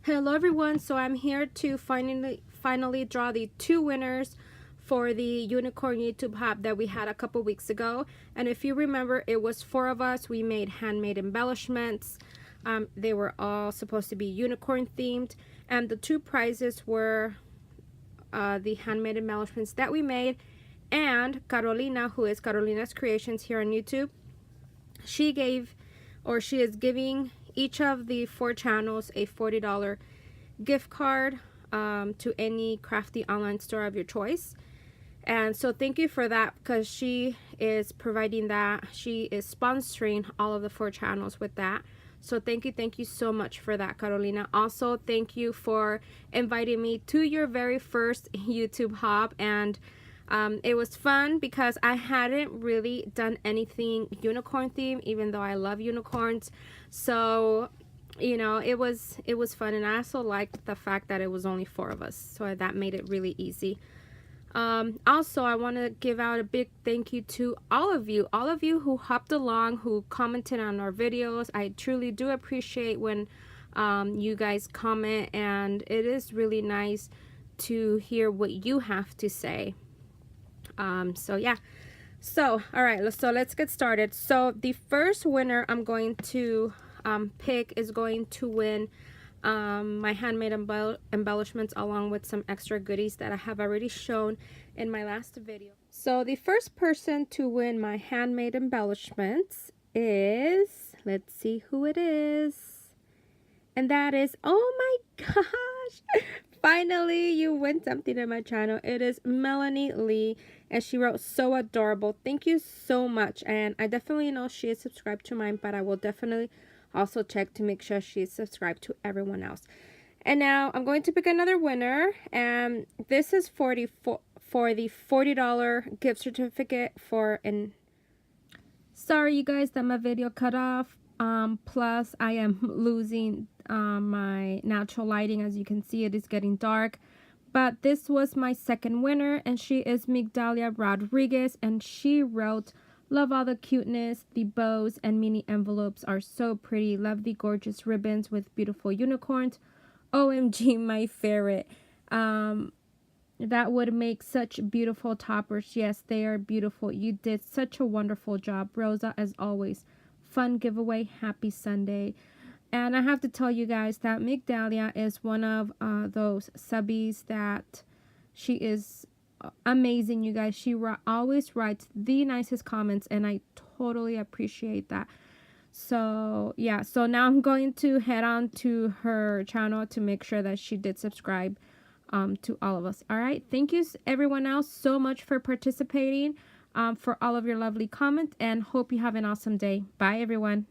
Hello everyone, so I'm here to finally draw the two winners for the unicorn YouTube hop that we had a couple weeks ago. And if you remember, it was 4 of us. We made handmade embellishments. They were all supposed to be unicorn themed, and the two prizes were the handmade embellishments that we made, and Carolina, who is Carolina's Creations here on YouTube. She is giving each of the 4 channels a $40 gift card to any crafty online store of your choice. And so thank you for that, because she is providing that. She is sponsoring all of the 4 channels with that. So thank you so much for that, Carolina. Also, thank you for inviting me to your very first YouTube hop. And it was fun because I hadn't really done anything unicorn theme, even though I love unicorns. So, you know, it was fun, and I also liked the fact that it was only 4 of us, so that made it really easy. Also, I want to give out a big thank you to all of you who hopped along, who commented on our videos. I truly do appreciate when you guys comment, and it is really nice to hear what you have to say. So yeah, so all right, so let's get started. So the first winner I'm going to pick is going to win my handmade embellishments, along with some extra goodies that I have already shown in my last video. So the first person to win my handmade embellishments is, let's see who it is, and that is, oh my gosh, finally you win something in my channel. It is Melanie Lee, and she wrote, "So adorable. Thank you so much." And I definitely know she is subscribed to mine, but I will definitely also check to make sure she is subscribed to everyone else. And now I'm going to pick another winner, and this is for the $40 gift certificate for an... Sorry you guys that my video cut off. Plus I am losing my natural lighting. As you can see, it is getting dark. But this was my second winner, and she is Migdalia Rodriguez, and she wrote, "Love all the cuteness. The bows and mini envelopes are so pretty. Love the gorgeous ribbons with beautiful unicorns. OMG, my favorite. That would make such beautiful toppers. Yes, they are beautiful. You did such a wonderful job, Rosa, as always. Fun giveaway. Happy Sunday." And I have to tell you guys that Migdalia is one of those subbies that she is amazing, you guys. She always writes the nicest comments, and I totally appreciate that. So yeah, so now I'm going to head on to her channel to make sure that she did subscribe to all of us. All right, thank you everyone else so much for participating, for all of your lovely comments, and hope you have an awesome day. Bye everyone.